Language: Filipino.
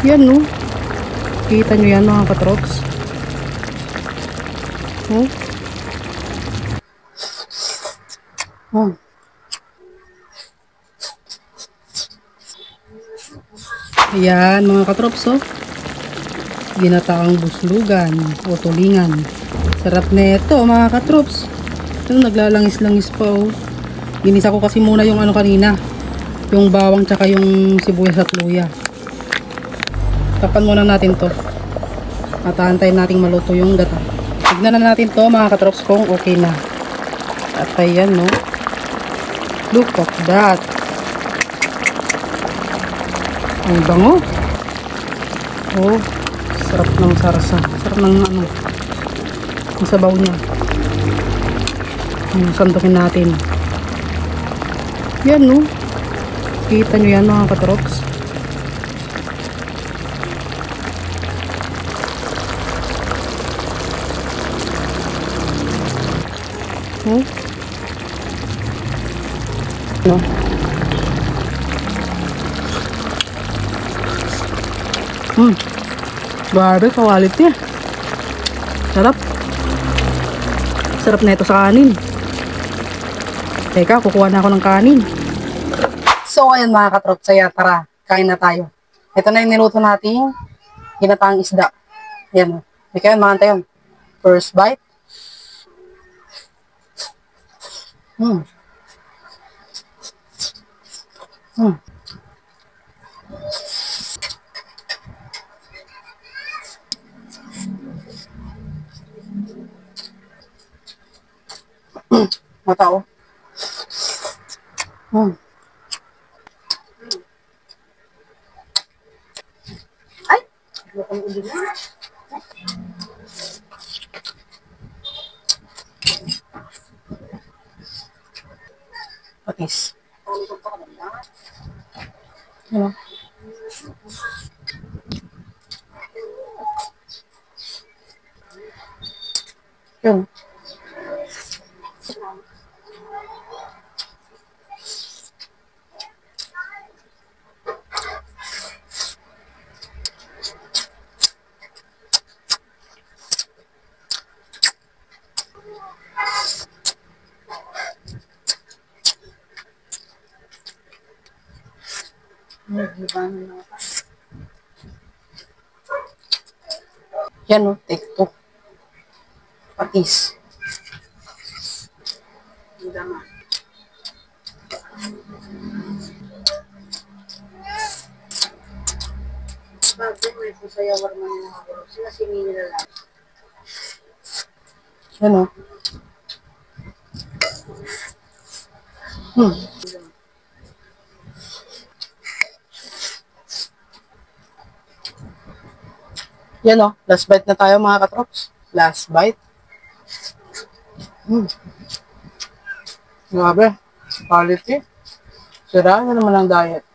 Yan no. Kita nyo yan mga katrops. Oh. Oh. Ayan mga katrops oh. Ginataang buslugan o tulingan. Sarap nito mga katrops. Ito naglalangis-langis pa oh. Ginisa ko kasi muna yung ano kanina. Yung bawang tsaka yung sibuyas at luya. Tapan muna natin to. At aantayin nating maluto yung gata. Tignan na natin to mga katrops kung okay na. At ayan no. Look at that. Ang bango. Oh, sarap ng sarsa. Sarap ng ano. Ang sabaw niya. Sandukin natin. Yan no. Kita nyo yan mga katrops. Oh. No. Grabe, quality. Sarap. Sarap na ito sa kanin. Teka, kukuha na ako ng kanin. So, ayan mga katrops, saya tara, kain na tayo. Ito na yung niluto natin, ginataang isda. Yan. Ikaw yun, mga tayo. First bite. Matao. Ay! Patis. Ano? Yun. Yan o, take two. Patis. Yan o. Yan o, last bite na tayo mga katrops. Last bite. Grabe, quality. Sira na naman ang diet.